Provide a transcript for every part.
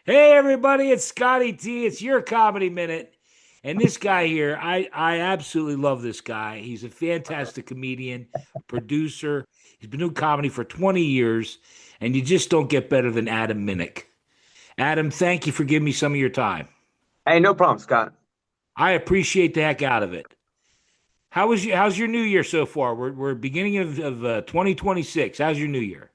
Hey everybody, it's Scotty T. It's your comedy minute. And this guy here, I absolutely love this guy. He's a fantastic comedian, producer. He's been doing comedy for 20 years, and you just don't get better than Adam Minnick. Adam, thank you for giving me some of your time. Hey, no problem, Scott. I appreciate the heck out of it. How's your new year so far? We're beginning of 2026. How's your new year?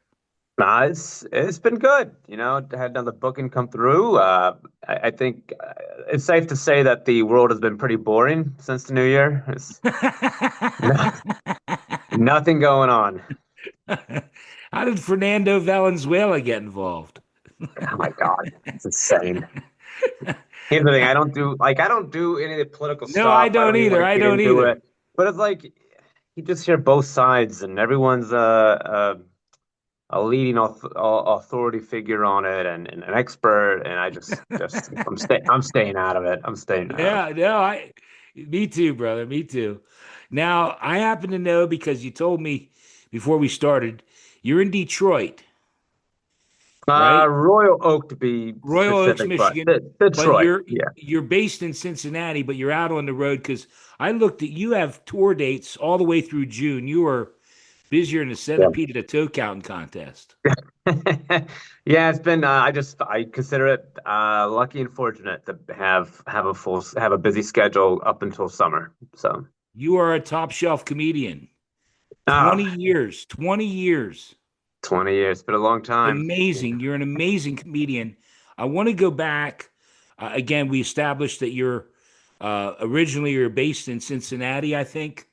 Nah, it's been good. Had another booking come through. I think it's safe to say that the world has been pretty boring since the new year. It's nothing going on. How did Fernando Valenzuela get involved? Oh my God, it's insane. Here's the thing: I don't do any of the political No, I stuff. I don't don't even want either. to I get don't into either. it. But it's like you just hear both sides, and everyone's a leading authority figure on it and an expert, and I'm staying out of it. I'm staying out of Yeah, no, me too, brother. Me too. Now, I happen to know because you told me before we started, you're in Detroit, it. right? Royal Oak to be Royal Oaks, specific, but Michigan, but Detroit. you're Yeah. you're based in Cincinnati, but you're out on the road because I looked at you have tour dates all the way through June. You are busier than the Yeah. centipede at a toe counting contest. Yeah, it's been I consider it lucky and fortunate to have a busy schedule up until summer. So, You are a top shelf comedian. 20 ah, years, 20 years. 20 years, been a long time. Amazing. You're an amazing comedian. I want to go back. Again, we established that originally you're based in Cincinnati, I think.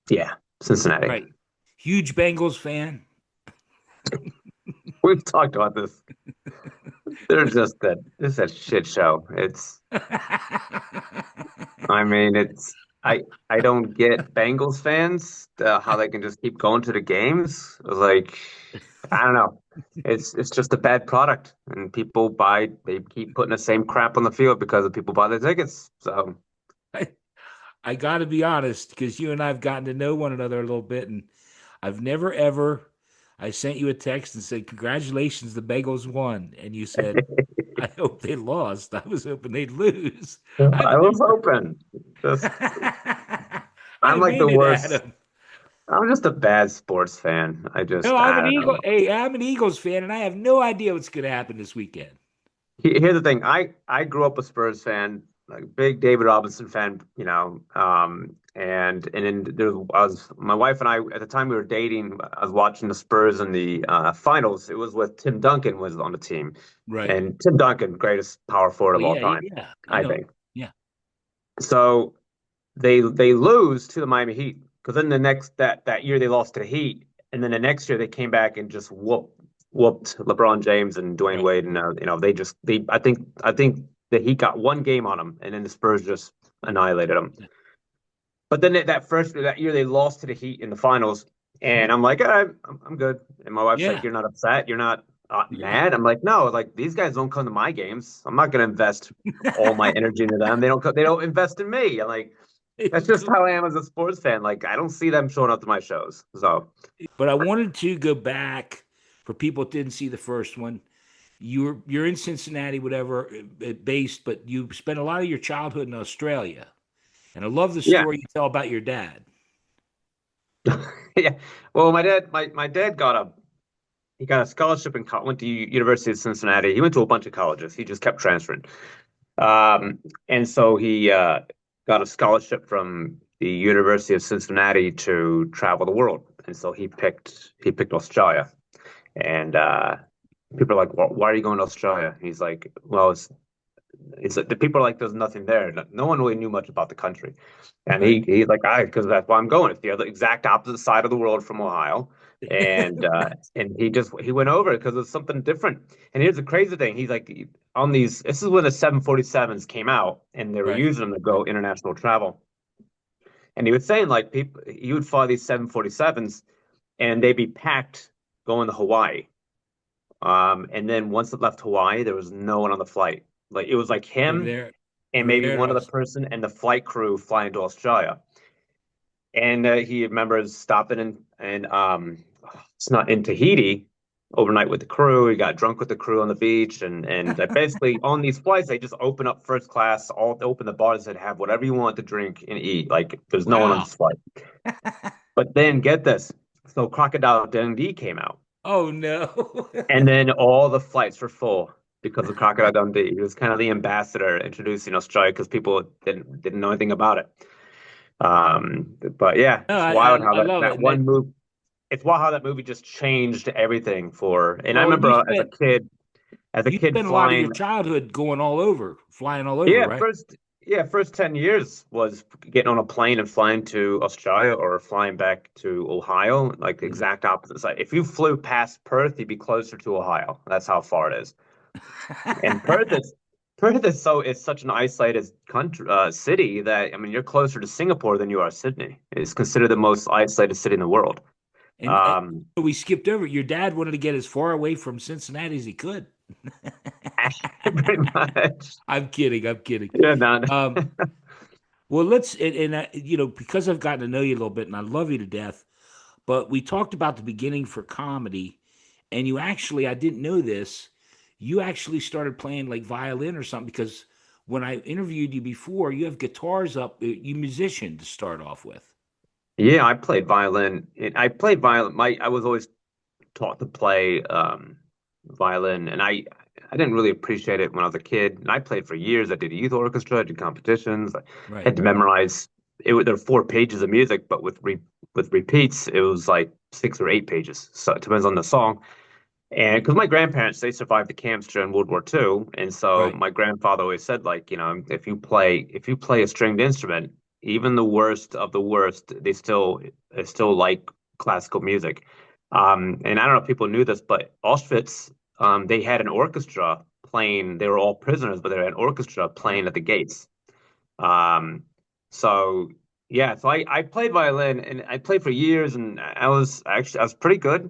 Yeah, Cincinnati. Right. Huge Bengals fan. We've talked about this. It's a shit show. I mean, I don't get Bengals fans how they can just keep going to the games. Like, I don't know. It's just a bad product, and they keep putting the same crap on the field because the people buy the tickets. So, I, I got to be honest because you and I have gotten to know one another a little bit, and I've never ever. I sent you a text and said, "Congratulations, the Bengals won," and you said, "I hope they lost. I was hoping they'd lose." I've I was never. hoping. Just I'm I like the mean it, worst. Adam. I'm just a bad sports fan. No, I'm I an don't Eagle. know. Hey, I'm an Eagles fan, and I have no idea what's going to happen this weekend. Here's the thing. I grew up a Spurs fan, like a big David Robinson fan, and then I was my wife and I at the time we were dating. I was watching the Spurs in the finals. It was with Tim Duncan was on the team, Right. and Tim Duncan, greatest power forward Oh of all yeah, yeah, time, yeah. I I know. think. Yeah. So they lose to the Miami Heat because then that year they lost to the Heat, and then the next year they came back and just whooped LeBron James and Dwayne Right. Wade, and they I think that he got one game on them, and then the Spurs just annihilated them. But then that year they lost to the Heat in the finals, and I'm like, all right, I'm good. And my wife's like, Yeah. you're not upset, you're not Yeah. mad. I'm like, no, like these guys don't come to my games. I'm not gonna invest all my energy into them. They don't invest in me. I'm like, that's just how I am as a sports fan. Like, I don't see them showing up to my shows. So, But I wanted to go back for people that didn't see the first one. You're in Cincinnati, whatever, based, but you spent a lot of your childhood in Australia, and I love the yeah, story you tell about your dad. yeah. Well, my dad got a scholarship and went to University of Cincinnati. He went to a bunch of colleges. He just kept transferring. And so he got a scholarship from the University of Cincinnati to travel the world. And so he picked Australia. And people are like, well, why are you going to Australia? He's like, well, it's the people are like, there's nothing there. No one really knew much about the country. And Right. he's like, because that's why I'm going. It's the other exact opposite side of the world from Ohio. And he went over because it's something different. And here's the crazy thing. He's like on these, this is when the 747s came out and they were Right. using them to go international travel. And he was saying like people you would fly these 747s and they'd be packed going to Hawaii. And then once it left Hawaii, there was no one on the flight. Like it was like From him there, and from maybe there one to other us. person and the flight crew flying to Australia. And he remembers stopping in, and it's not in Tahiti. overnight with the crew. He got drunk with the crew on the beach, and basically on these flights they just open up first class, all open the bars and have whatever you want to drink and eat. Like there's no one on Wow. this flight. But then get this, so Crocodile Dundee came out, Oh no. and then all the flights were full because of Crocodile Dundee. He was kind of the ambassador introducing Australia because people didn't know anything about it. But yeah, No, it's wild how I love it. that And that, one move. It's wild how that movie just changed everything for. And I well, and remember as a you kid spent a lot of your flying. childhood going all over, flying all over, Yeah, right? first 10 years was getting on a plane and flying to Australia or flying back to Ohio, like the Mhm. exact opposite side. If you flew past Perth, you'd be closer to Ohio. That's how far it is. And Perth is so it's such an isolated country city that I mean you're closer to Singapore than you are Sydney. It's considered the most isolated city in the world. And Um, we skipped over. Your dad wanted to get as far away from Cincinnati as he could. pretty much. I'm kidding. I'm kidding. Yeah, no, Um, well, let's because I've gotten to know you a little bit, and I love you to death. But we talked about the beginning for comedy, and you actually, I didn't know this. You actually started playing like violin or something because when I interviewed you before, you have guitars up. You musician to start off with, yeah, I played violin. I played violin. I was always taught to play violin, and I didn't really appreciate it when I was a kid. And I played for years. I did youth orchestra, I did competitions. I right? had to memorize. There were 4 pages of music, but with repeats, it was like 6 or 8 pages. So it depends on the song. And because my grandparents, they survived the camps during World War II, and so Right. my grandfather always said, like, if you play a stringed instrument, even the worst of the worst, they still like classical music. And I don't know if people knew this, but Auschwitz, they had an orchestra playing. They were all prisoners, but they had an orchestra Yeah. playing at the gates. Um, so yeah, so I played violin, and I played for years, and I was pretty good.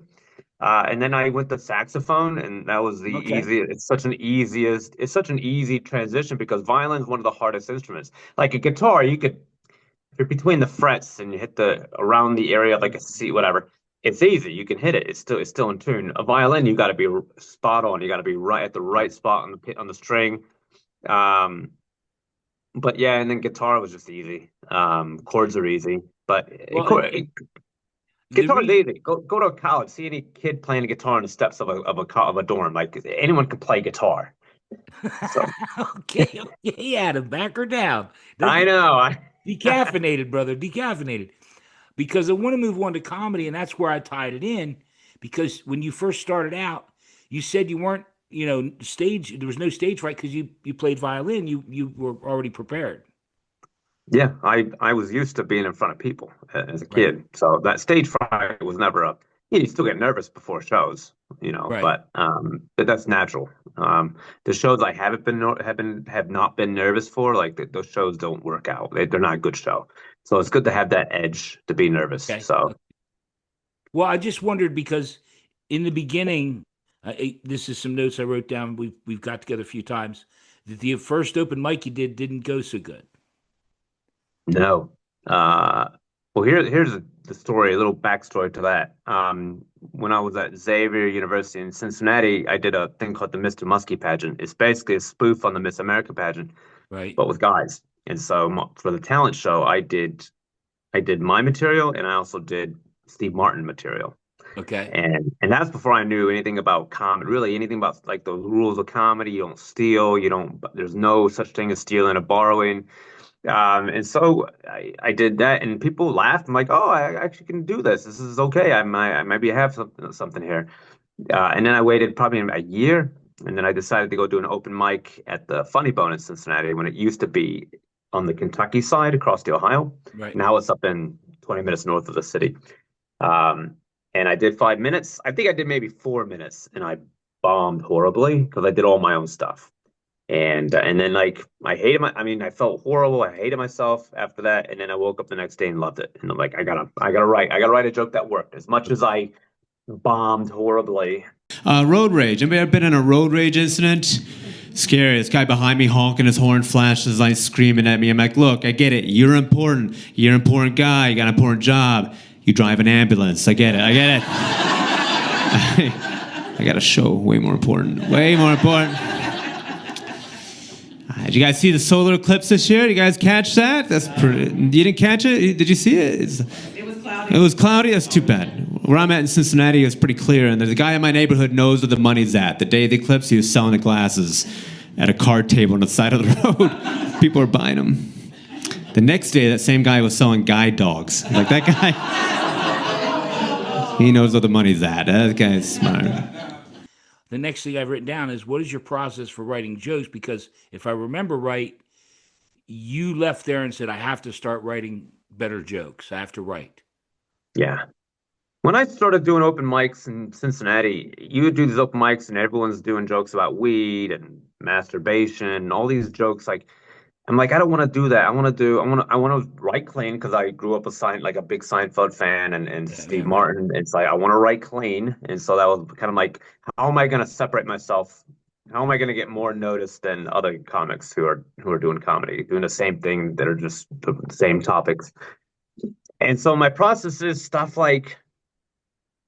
And then I went to saxophone, and that was the Okay. easy. It's such an easy transition because violin is one of the hardest instruments. Like a guitar, if you're between the frets and you hit the around the area of like a C, whatever, it's easy. You can hit it. It's still in tune. A violin, you got to be spot on. You got to be right at the right Right. spot on the string. Um, but yeah, and then guitar was just easy. Chords are easy, but Well, and the guitar is reason, easy. Go to college. See any kid playing a guitar on the steps of a dorm. Like anyone can play guitar. So okay, okay, Adam, back her down. I Doesn't know. decaffeinated, brother, decaffeinated. Because I want to move on to comedy, and that's where I tied it in. Because when you first started out, you said you weren't, stage. There was no stage fright because you played violin. You were already prepared, Yeah, I was used to being in front of people as a right? kid, so that stage fright was never a. You still get nervous before shows, Right. but that's natural. The shows I haven't been ner- have not been nervous for, like those shows don't work out. They're not a good show, so it's good to have that edge to be nervous. Okay. So Well, I just wondered because in the beginning, this is some notes I wrote down. We've got together a few times. That the first open mic you didn't go so good. no. Well, here's the story, a little backstory to that. When I was at Xavier University in Cincinnati, I did a thing called the Mr. Muskie pageant. It's basically a spoof on the Miss America pageant, Right. but with guys. And so for the talent show, I did my material, and I also did Steve Martin material. Okay. And that's before I knew anything about comedy, really anything about like the rules of comedy. You don't steal, you don't. There's no such thing as stealing or borrowing. And so I did that, and people laughed. I'm like, oh, I actually can do this. This is okay. I maybe have something here. And then I waited probably a year, and then I decided to go do an open mic at the Funny Bone in Cincinnati when it used to be on the Kentucky side across the Ohio. Right. Now it's up in 20 minutes north of the city. Um, and I did 5 minutes. I think I did maybe 4 minutes, and I bombed horribly because I did all my own stuff. And then like I mean I felt horrible. I hated myself after that. And then I woke up the next day and loved it. And I'm like, I gotta write a joke that worked. As much as I bombed horribly. Road rage. Anybody ever been in a road rage incident? Scary. This guy behind me honking his horn, flashes lights, screaming at me. I'm like, look, I get it. You're important. You're an important guy. You got an important job. You drive an ambulance. I get it. I get it. I got a show way more important. Way more important. Did you guys see the solar eclipse this year? Did you guys catch that? That's pretty. You didn't catch it? Did you see it? It was cloudy. It was cloudy? That's too bad. Where I'm at in Cincinnati, it was pretty clear, and there's a guy in my neighborhood knows where the money's at. The day of the eclipse, he was selling the glasses at a card table on the side of the road. People were buying them. The next day, that same guy was selling guide dogs. Like, that guy, he knows where the money's at. That guy's smart. The next thing I've written down is, what is your process for writing jokes? Because if I remember right, you left there and said, I have to start writing better jokes. I have to write. Yeah. When I started doing open mics in Cincinnati, you would do these open mics and everyone's doing jokes about weed and masturbation and all these jokes. Like, I'm like, I don't want to do that. I want to write clean because I grew up like a big Seinfeld fan and Steve Martin. It's like, I want to write clean. And so that was kind of like, how am I going to separate myself? How am I going to get more noticed than other comics who are doing comedy, doing the same thing that are just the same topics? And so my process is stuff like,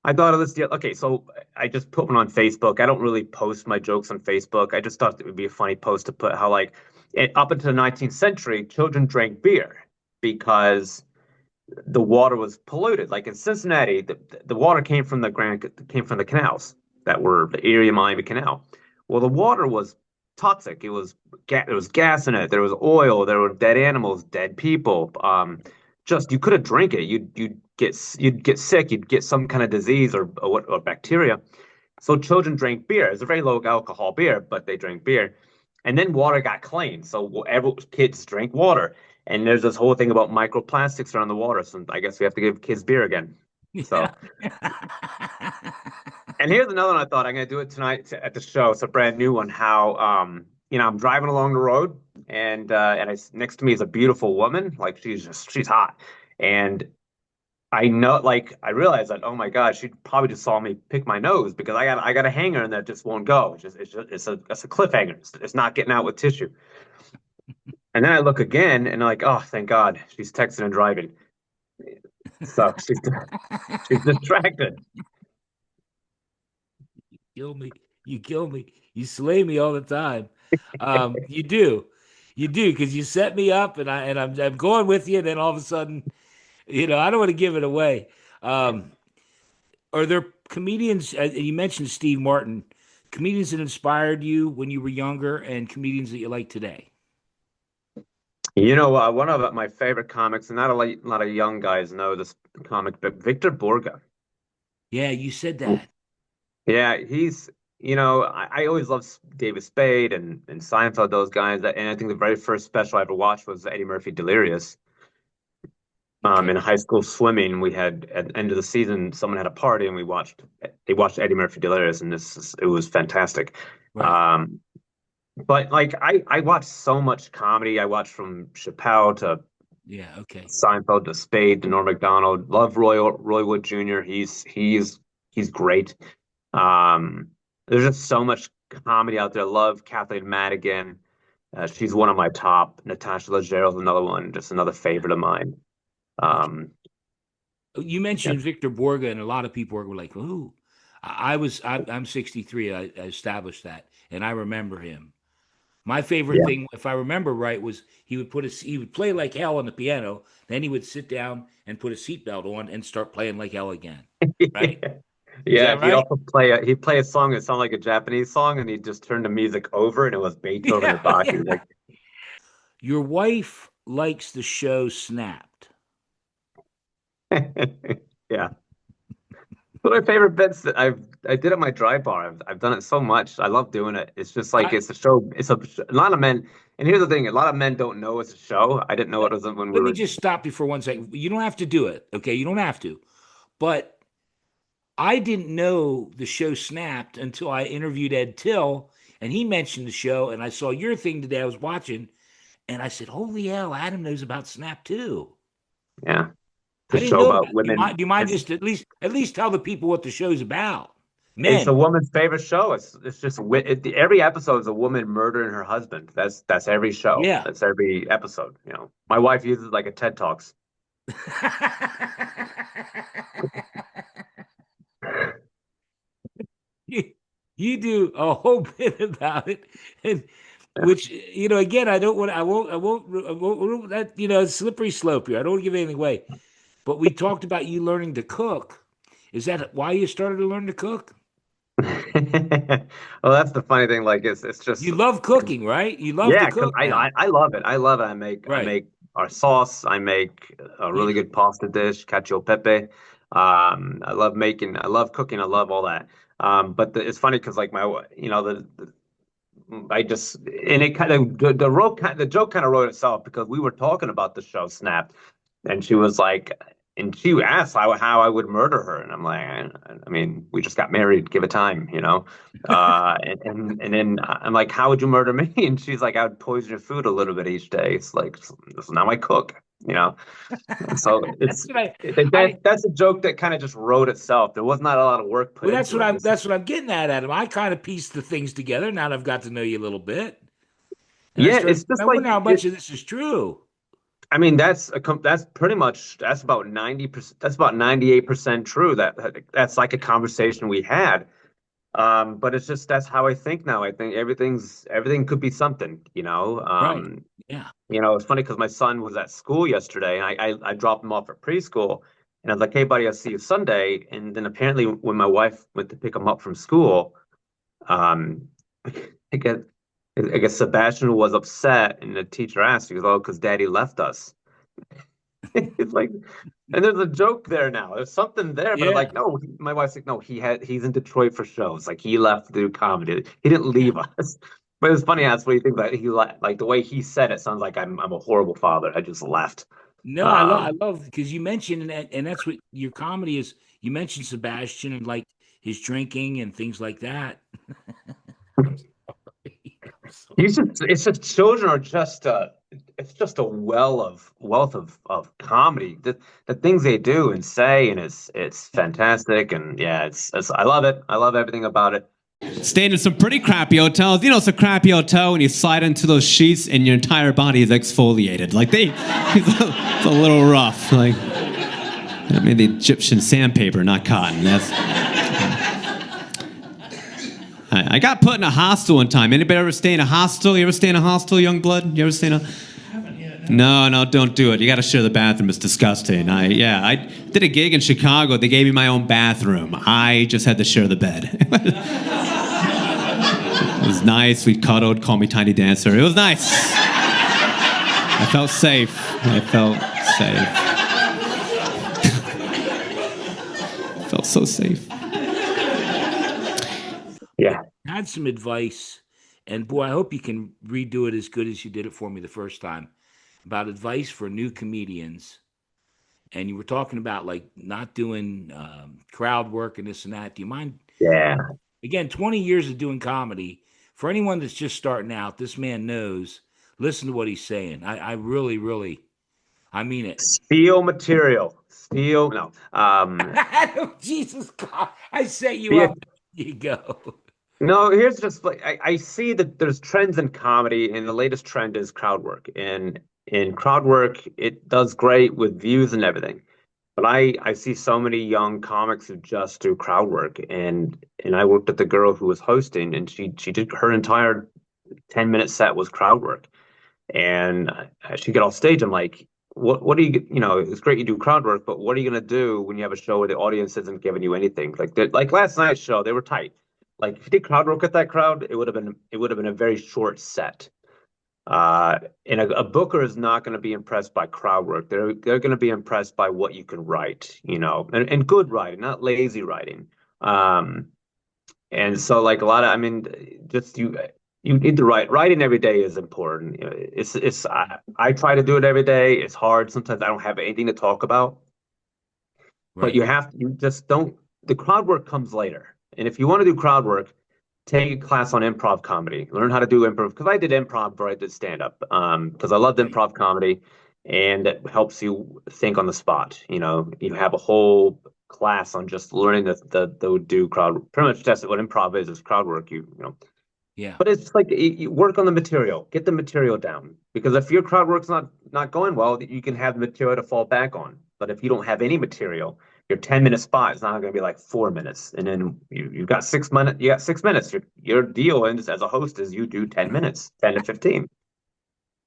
I thought of this deal. Okay, so I just put one on Facebook. I don't really post my jokes on Facebook. I just thought it would be a funny post to put how, like, up until the 19th century, children drank beer because the water was polluted. Like in Cincinnati, the water came from the canals that were the Erie and Miami Canal. Well, the water was toxic. There was gas in it. There was oil. There were dead animals, dead people. Just you couldn't drink it. You'd get sick. You'd get some kind of disease or bacteria. So children drank beer. It's a very low alcohol beer, but they drank beer. And then water got clean. So kids drank water. And there's this whole thing about microplastics around the water. So I guess we have to give kids beer again. So, and here's another one I thought I'm going to do it tonight at the show. It's a brand new one. How, I'm driving along the road and next to me is a beautiful woman. Like she's hot. And I know, like, I realized that, oh my God, she probably just saw me pick my nose because I got a hanger and that just won't go. It's a cliffhanger. It's not getting out with tissue. And then I look again and I'm like, oh, thank God, she's texting and driving. So she's distracted. You kill me. You slay me all the time. You do, because you set me up and I'm going with you. And then all of a sudden, I don't want to give it away. Are there comedians, you mentioned Steve Martin, comedians that inspired you when you were younger and comedians that you like today? One of my favorite comics, and not a lot of young guys know this comic, but Victor Borga. Yeah, you said that. Yeah, he's, I always loved David Spade and Seinfeld, those guys. And I think the very first special I ever watched was Eddie Murphy Delirious. In high school swimming, we had at the end of the season, someone had a party and they watched Eddie Murphy Delirious, and it was fantastic. Right. But like I watched so much comedy. I watched from Chappelle to Seinfeld to Spade to Norm Macdonald. Love Roy Wood Jr. He's great. There's just so much comedy out there. Love Kathleen Madigan. She's one of my top. Natasha Leggero's another one, just another favorite of mine. You mentioned Victor Borga, and a lot of people were like, "Ooh." I'm 63. I established that, and I remember him. My favorite thing, if I remember right, was he would play like hell on the piano. Then he would sit down and put a seatbelt on and start playing like hell again. Right? Yeah. Right? He'd also play a song that sounded like a Japanese song, and he'd just turn the music over, and it was Beethoven and Bach. Yeah. Like, your wife likes the show Snapped. Yeah. One of my favorite bits that I did at my dry bar. I've done it so much. I love doing it. It's just like it's a show. It's a lot of men. And here's the thing: a lot of men don't know it's a show. I didn't know it was when we were. Let me just stop you for 1 second. You don't have to do it, okay? You don't have to. But I didn't know the show Snapped until I interviewed Ed Till, and he mentioned the show. And I saw your thing today. I was watching, and I said, "Holy hell, Adam knows about Snapped too." Yeah. The show about women. Do you mind just at least tell the people what the show's about? Men. It's a woman's favorite show. It's just every episode is a woman murdering her husband. That's every show. Yeah, that's every episode. My wife uses it like a TED Talks. You do a whole bit about it, and which again, I won't. That slippery slope here. I don't want to give anything away. But we talked about you learning to cook. Is that why you started to learn to cook? Well, that's the funny thing. Like, it's just You love cooking, right? You love to yeah, because cook I, now, I I love it. I love it. I right? make our sauce. I make a Yeah. really good pasta dish, cacio e pepe. I love cooking. I love all that. But it's funny because like I just and it kind of the joke kind of wrote itself because we were talking about the show Snapped, and she was like, and she asked how I would murder her, and I'm like, I mean, we just got married, give it time, you know. And then I'm like, how would you murder me? And she's like, I would poison your food a little bit each day. It's like, so now I cook, you know. And so That's what I that's a joke that kind of just wrote itself. There was not a lot of work put well, that's into what it. I'm getting at, Adam. I kind of pieced the things together now that I've got to know you a little bit, and I Yeah, started. it's just I like wonder how much of this is true. I mean, that's pretty much that's about 90%. That's about 98% true. That's like a conversation we had. But it's just that's how I think now. I think everything could be something, you know. Right. Yeah. It's funny because my son was at school yesterday, and I dropped him off at preschool, and I was like, "Hey, buddy, I'll see you Sunday." And then apparently, when my wife went to pick him up from school, um, I guess I guess Sebastian was upset, and the teacher asked, he goes, "Oh, because Daddy left us." It's like, and there's a joke there now. There's something there, but I'm Yeah. like, no. My wife's like, no. He's in Detroit for shows. Like he left to do comedy. He didn't Yeah. leave us. But it's funny. That's what you think about. Like the way he said it sounds like I'm a horrible father. I just left. No, I Um, love because you mentioned and that's what your comedy is. You mentioned Sebastian and like his drinking and things like that. I'm sorry. I'm he's sorry. just it's just children are just it's just a wealth of comedy. The things they do and say, and it's fantastic. And yeah, it's I love it. I love everything about it. Staying in some pretty crappy hotels. It's a crappy hotel when you slide into those sheets and your entire body is exfoliated. Like it's a little rough. Like I mean, the Egyptian sandpaper, not cotton. I got put in a hostel one time. Anybody ever stay in a hostel? You ever stay in a hostel, young blood? You ever stay in a? No, don't do it. You got to share the bathroom. It's disgusting. I did a gig in Chicago. They gave me my own bathroom. I just had to share the bed. It was nice. We cuddled, called me Tiny Dancer. It was nice. I felt safe. Felt so safe. Yeah. I had some advice, and boy, I hope you can redo it as good as you did it for me the first time about advice for new comedians. And you were talking about like not doing crowd work and this and that. Do you mind? Yeah. Again, 20 years of doing comedy. For anyone that's just starting out, this man knows. Listen to what he's saying. I really, really, I mean it. Steal material. Steal. No. Jesus God, I set you Yeah. up. There you go. No, here's just like I see that there's trends in comedy, and the latest trend is crowd work. And in crowd work, it does great with views and everything. But I see so many young comics who just do crowd work, and I worked with the girl who was hosting, and she did her entire 10-minute set was crowd work. And she got off stage. I'm like, what are you know? It's great you do crowd work, but what are you gonna do when you have a show where the audience isn't giving you anything? Like last night's show, they were tight. Like if you did crowd work at that crowd, it would have been a very short set. And a booker is not going to be impressed by crowd work. They're going to be impressed by what you can write, and good writing, not lazy writing. Um, and so like a lot of, I mean, just you need to write. Writing every day is important. I try to do it every day. It's hard. Sometimes I don't have anything to talk about, but Right. you just don't, the crowd work comes later. And if you want to do crowd work, take a class on improv comedy. Learn how to do improv because I did improv before I did stand up. Because I loved Right. improv comedy, and it helps you think on the spot. You have a whole class on just learning the do crowd. Pretty much that's what improv is crowd work. Yeah. But it's like you work on the material, get the material down. Because if your crowd work's not going well, you can have the material to fall back on. But if you don't have any material, your 10-minute spot is not going to be like 4 minutes, and then you've got 6 minutes. You got 6 minutes. Your deal is, as a host, is you do 10 minutes, 10 to 15.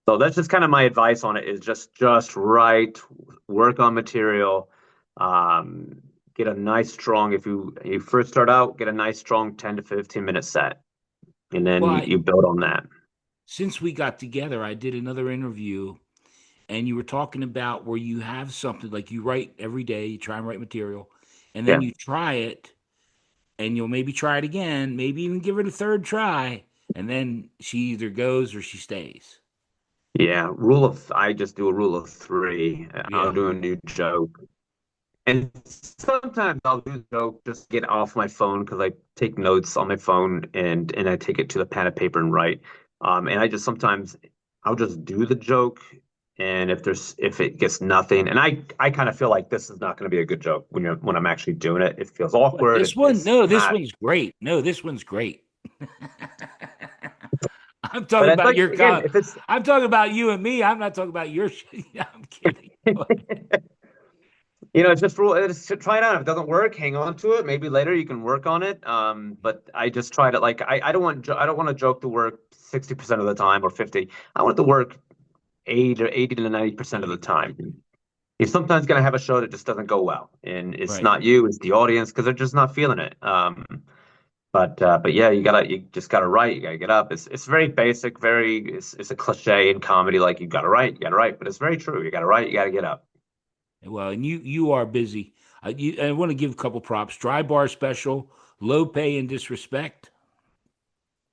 So that's just kind of my advice on it, is just write, work on material, get a nice strong. If you first start out, get a nice strong 10 to 15 minute set, and then Well, you build on that. since we got together, I did another interview, and you were talking about where you have something like you write every day, you try and write material, and then Yeah, you try it, and you'll maybe try it again, maybe even give it a third try, and then she either goes or she stays. yeah. I just do a rule of three. I'll Yeah, do a new joke. And sometimes I'll do the joke, just get off my phone because I take notes on my phone and I take it to the pen and paper and write. And I just sometimes I'll just do the joke, and if it gets nothing, and I kind of feel like this is not going to be a good joke when I'm actually doing it. It feels but awkward. this one, It's no, this not. one's great. No, this one's great. I'm But talking it's about like, your again, if it's I'm talking about you and me. I'm not talking about your shit. I'm kidding. it's just try it out. If it doesn't work, hang on to it. Maybe later you can work on it. But I just tried it. Like I don't want a joke to work 60% of the time or 50. I want it to work 80 to 90% of the time. You're sometimes gonna have a show that just doesn't go well, and it's Right. not you, it's the audience because they're just not feeling it. But yeah, you just gotta write. You gotta get up. It's very basic. It's a cliche in comedy. Like you gotta write. But it's very true. You gotta write. You gotta get up. Well, and you are busy. I want to give a couple props. Dry bar special, low pay and disrespect.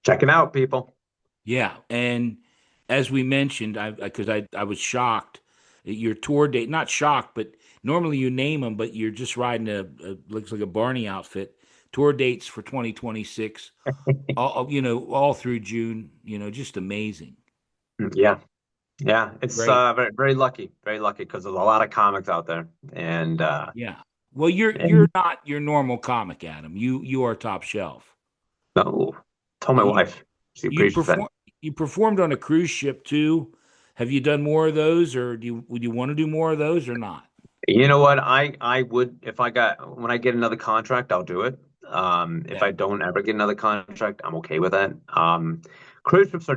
Check it out, people. Yeah, and as we mentioned, I was shocked at your tour date. Not shocked, but normally you name them, but you're just riding a looks like a Barney outfit. Tour dates for 2026, all through June. Just amazing. Yeah. Yeah, it's Great. very lucky because there's a lot of comics out there, Yeah. Well, you're and not your normal comic, Adam. You are top shelf. no, told my You wife, she you appreciates that. perform you performed on a cruise ship too. Have you done more of those, or would you want to do more of those or not? You know what? I would if I got when I get another contract, I'll do it. If Okay. I don't ever get another contract, I'm okay with that. Cruise ships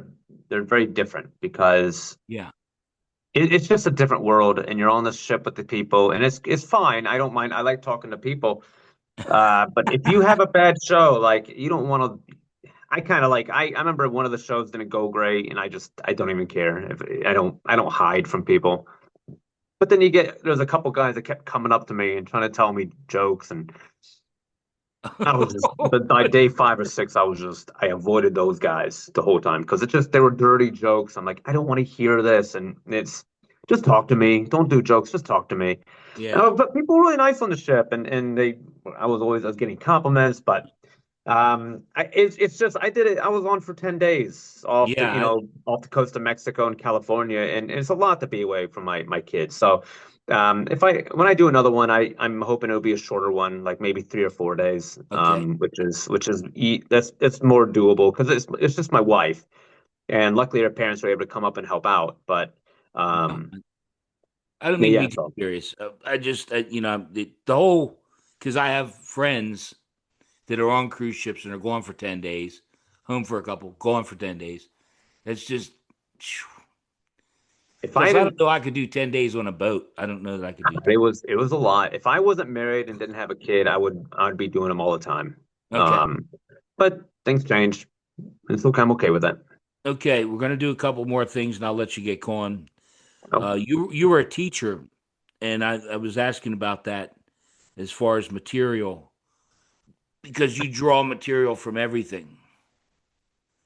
they're very different because Yeah. it's just a different world, and you're on the ship with the people, and it's fine. I don't mind. I like talking to people. But if you have a bad show, like you don't want to. I kind of like I remember one of the shows didn't go great, and I don't even care if I don't hide from people. But then there's a couple guys that kept coming up to me and trying to tell me jokes, and I was just by day 5 or 6, I avoided those guys the whole time because they were dirty jokes. I'm like, I don't want to hear this, and it's just talk to me. Don't do jokes, just talk to me. Yeah. But people were really nice on the ship, and I was getting compliments, but it's just I did it. I was on for 10 days Yeah. off the coast of Mexico and California, and it's a lot to be away from my kids. So if when I do another one, I'm hoping it'll be a shorter one, like maybe 3 or 4 days, Okay. that's it's more doable because it's just my wife, and luckily her parents were able to come up and help out. But Well, um, I don't mean to yeah, be too so serious. I just, the whole, because I have friends that are on cruise ships and are gone for 10 days, home for a couple, gone for 10 days. That's just, if I plus, I don't didn't, know I could do 10 days on a boat. I don't know that I could do 10. it was a lot. If I wasn't married and didn't have a kid, I'd be doing them all the time. Okay. But things change. It's okay. I'm okay with that. Okay. We're going to do a couple more things and I'll let you get going. Oh, You were a teacher, and I was asking about that as far as material because you draw material from everything.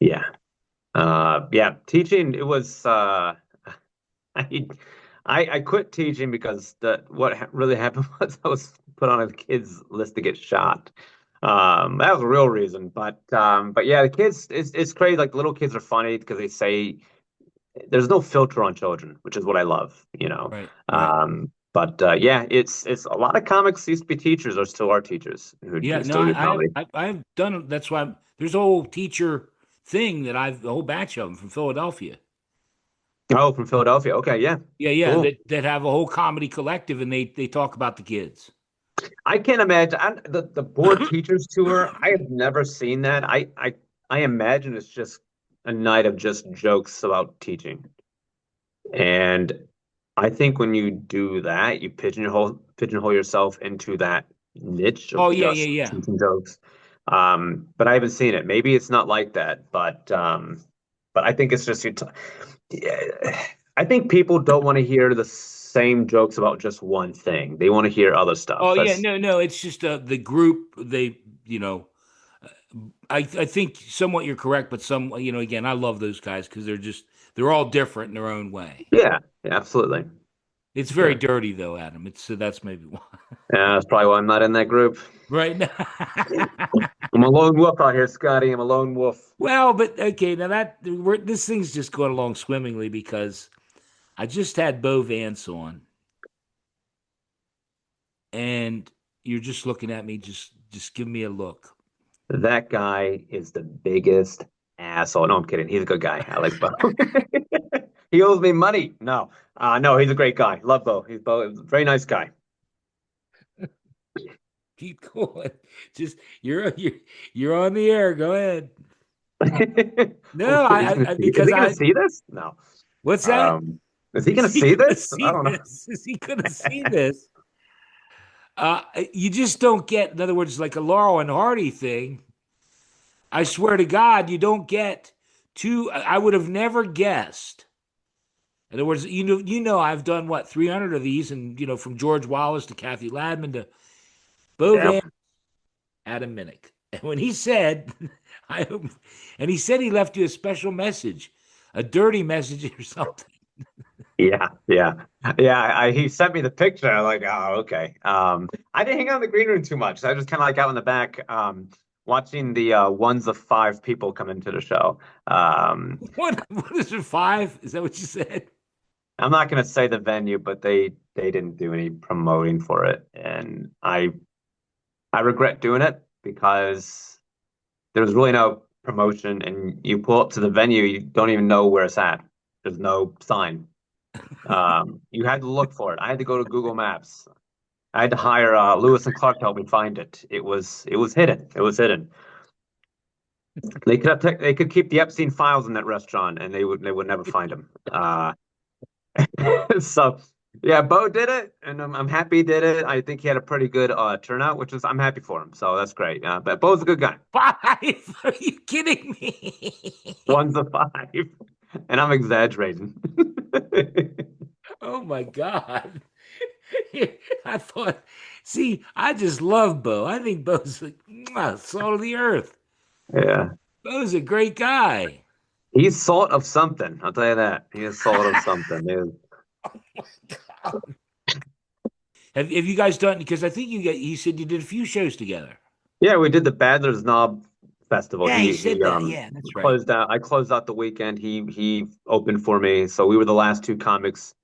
yeah. Yeah. Teaching, it was, I, I quit teaching because really happened was I was put on a kid's list to get shot. That was a real reason. But yeah, the kids, it's crazy. Like the little kids are funny because they say there's no filter on children, which is what I love. Right. Right. But yeah, it's a lot of comics used to be teachers or still are teachers Yeah. who No, still do comedy. I've done. That's why there's a whole teacher thing that a whole batch of them from Philadelphia. Oh, from Philadelphia. Okay, yeah, Yeah, yeah, cool. that have a whole comedy collective, and they talk about the kids. I can't imagine the board teachers tour. I have never seen that. I imagine it's just a night of just jokes about teaching. And I think when you do that, you pigeonhole yourself into that niche Oh of yeah, just yeah, yeah. teaching jokes. But I haven't seen it. Maybe it's not like that, but I think it's just yeah, I think people don't want to hear the same jokes about just one thing. They want to hear other stuff. Oh yeah, That's no, no. It's just the group. They, I think somewhat you're correct, but again, I love those guys because they're all different in their own way. yeah, yeah, absolutely. It's very Yeah. dirty though, Adam. It's that's maybe why. Yeah, that's probably why I'm not in that group. Right now. I'm a lone wolf out here, Scotty. I'm a lone wolf. Well, but okay, now this thing's just going along swimmingly because I just had Bo Vance on, and you're just looking at me, just give me a look. That guy is the biggest asshole. No, I'm kidding. He's a good guy. I like Bo. He owes me money. No, no, he's a great guy. Love Bo. He's Bo. Very nice guy. Keep going. Just you're on the air. Go ahead. Oh No, shit, is he gonna because see this? No. what's that? Um, is he gonna Is he see gonna this? I see don't know. this? Is he gonna see this? You just don't get, in other words, like a Laurel and Hardy thing. I swear to God, you don't get two. I would have never guessed. In other words, I've done what 300 of these, and from George Wallace to Kathy Ladman to Bo Yeah. Van, Adam Minnick. And when he said, I, and he said he left you a special message, a dirty message or something. Yeah, yeah, yeah. He sent me the picture. I'm like, oh, okay. I didn't hang out in the green room too much. I was just kind of like out in the back, watching the ones of five people come into the show. What is it? Five? Is that what you said? I'm not going to say the venue, but they didn't do any promoting for it, and I regret doing it because there was really no promotion, and you pull up to the venue, you don't even know where it's at. There's no sign. You had to look for it. I had to go to Google Maps. I had to hire Lewis and Clark to help me find it. It was hidden. It was hidden. They could keep the Epstein files in that restaurant, and they would never find them. So yeah, Bo did it, and I'm happy he did it. I think he had a pretty good turnout, which is I'm happy for him. So that's great. But Bo's a good guy. Five? Are you kidding me? One's a five, and I'm exaggerating. Oh my God. I thought, see, I just love Bo. I think Bo's like salt of the earth. Yeah, Bo's a great guy. he's salt of something. I'll tell you that. He is salt of something. Have you guys done? Because I think he said you did a few shows together. Yeah, we did the Badler's Knob Festival. Yeah, he He said he that. Yeah, that's right. closed out. I closed out the weekend. He opened for me, so we were the last two comics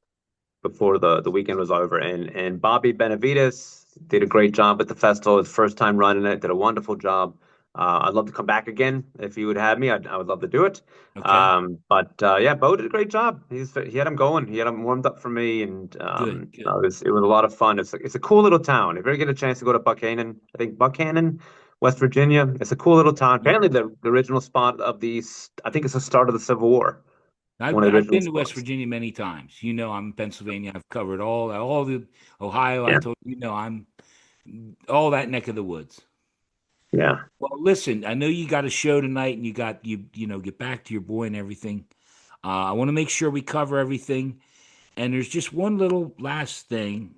before the weekend was over. And Bobby Benavides did a great job at the festival. His first time running it, did a wonderful job. I'd love to come back again if you would have me. I would love to do it. Okay, But yeah, Bo did a great job. He had him going. He had him warmed up for me, and good, good. it was a lot of fun. It's a cool little town. If you ever get a chance to go to Buckhannon, I think Buckhannon, West Virginia, it's a cool little town. Yeah. Apparently, the original spot of I think it's the start of the Civil War. One of the I've original been to West spots. Virginia many times. I'm in Pennsylvania. I've covered all the Ohio. I Yeah, told I'm all that neck of the woods. yeah. Well, listen, I know you got a show tonight, and get back to your boy and everything. I want to make sure we cover everything. And there's just one little last thing,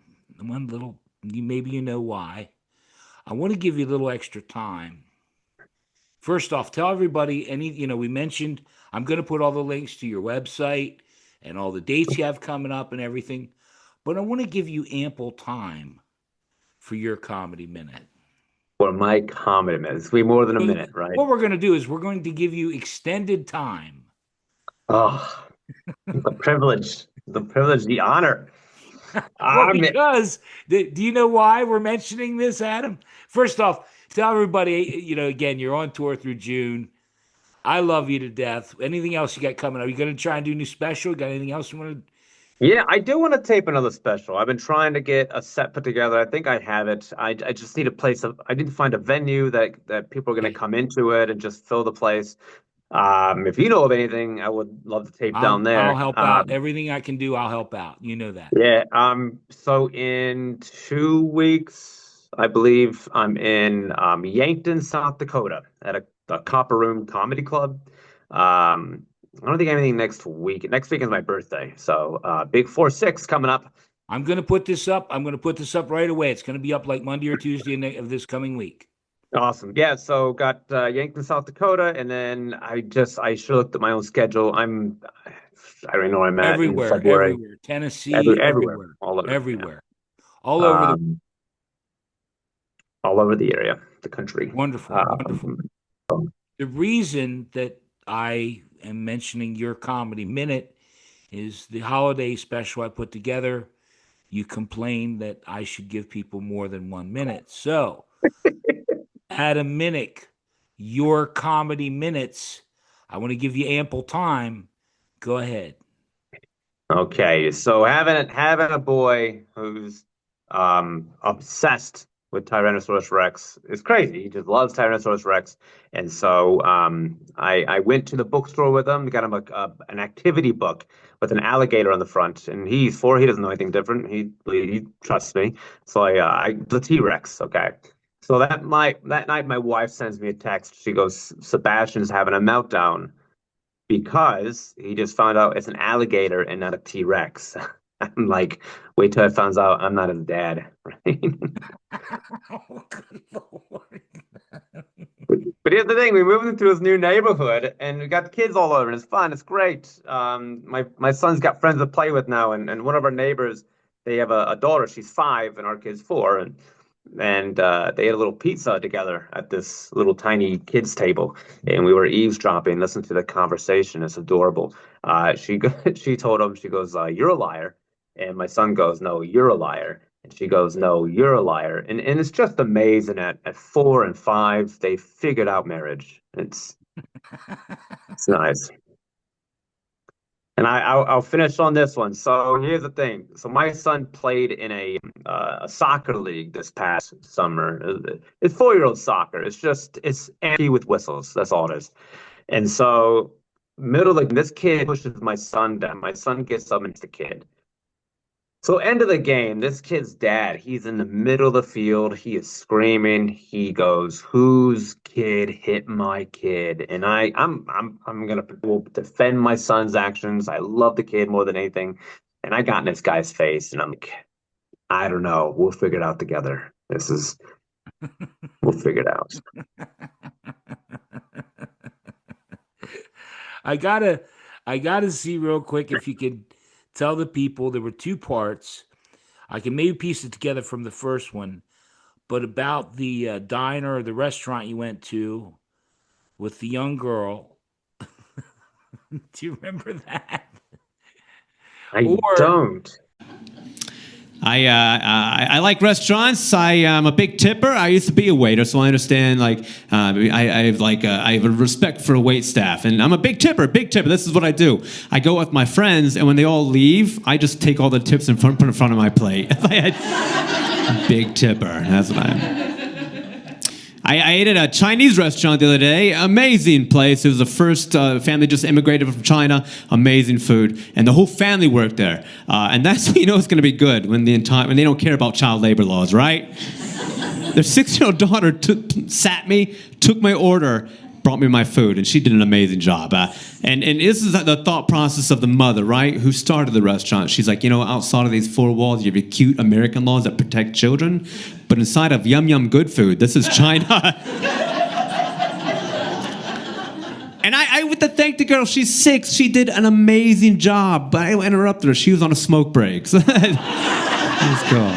maybe you know why. I want to give you a little extra time. First off, tell everybody we mentioned I'm going to put all the links to your website and all the dates you have coming up and everything, but I want to give you ample time for your comedy minute. For my comedy minute, it's way more than a So minute, right? what we're going to do is we're going to give you extended time. Oh, the privilege, the honor. Well, I'm because do you know why we're mentioning this, Adam? First off, tell everybody, again, you're on tour through June. I love you to death. Anything else you got coming up? Are you going to try and do a new special? Got anything else you want to Yeah, I do want to tape another special. I've been trying to get a set put together. I think I have it. I just need a place of I need to find a venue that people are going to Okay. come into it and just fill the place. If you know of anything, I would love to tape down I'll there. help out. Everything I can do, I'll help out. You know that. Yeah. So in 2 weeks, I believe I'm in Yankton, South Dakota, at a Copper Room Comedy Club. I don't think anything next week. Next week is my birthday, so big 4-6 coming up. I'm going to put this up. I'm going to put this up right away. It's going to be up like Monday or Tuesday of this coming week. Awesome. Yeah, so got Yankton, South Dakota, and then I should have looked at my own schedule. I don't know where I'm at in Everywhere, February. everywhere. Tennessee, Everywhere, everywhere, all over, yeah. everywhere, all over the Um, all over the area, the country. wonderful, wonderful. Um, The reason that I am mentioning your comedy minute is the holiday special I put together. You complained that I should give people more than 1 minute. So, Adam Minnick, your comedy minutes. I want to give you ample time. Go ahead. Okay, so having a boy who's obsessed with Tyrannosaurus Rex is crazy. He just loves Tyrannosaurus Rex, and so I went to the bookstore with him, got him an activity book with an alligator on the front, and he's 4. He doesn't know anything different. He trusts me, so the T-Rex. Okay, so that night my wife sends me a text. She goes, Sebastian's having a meltdown because he just found out it's an alligator and not a T-Rex. I'm like, wait till I finds out I'm not his dad, right? Oh, good Lord. But here's the thing: we moved into his new neighborhood, and we got kids all over, and it's fun. It's great. My son's got friends to play with now, and one of our neighbors, they have a daughter. She's 5, and our kid's 4, and they had a little pizza together at this little tiny kids table, and we were eavesdropping, listening to the conversation. It's adorable. She told him, she goes, "You're a liar," and my son goes, "No, you're a liar." And she goes, "No, you're a liar." And it's just amazing at 4 and 5, they figured out marriage. It's nice. And I'll finish on this one. So here's the thing. So my son played in a soccer league this past summer. It's 4-year-old soccer. It's empty with whistles. That's all it is. And so this kid pushes my son down. My son gets up against the kid. So end of the game, this kid's dad, he's in the middle of the field. He is screaming. He goes, "Whose kid hit my kid?" And I'm gonna will defend my son's actions. I love the kid more than anything. And I got in this guy's face, and I'm like, I don't know. We'll figure it out together. We'll figure it out. I gotta see real quick if you could tell the people there were 2 parts. I can maybe piece it together from the first one, but about the diner or the restaurant you went to with the young girl. Do you remember that? I Or don't. I like restaurants. I am a big tipper. I used to be a waiter, so I understand. I have a respect for wait staff, and I'm a big tipper. Big tipper. This is what I do. I go with my friends, and when they all leave, I just take all the tips and put in front of my plate. Big tipper. That's what I am. I ate at a Chinese restaurant the other day. Amazing place. It was the first family just immigrated from China. Amazing food, and the whole family worked there. And that's when you know it's going to be good when they don't care about child labor laws, right? Their 6-year-old daughter sat me, took my order, brought me my food, and she did an amazing job. And this is the thought process of the mother, right, who started the restaurant. She's like, outside of these 4 walls, you have your cute American laws that protect children, but inside of yum yum good food, this is China. And I would thank the girl. She's 6. She did an amazing job, but I interrupted her. She was on a smoke break. So let's go.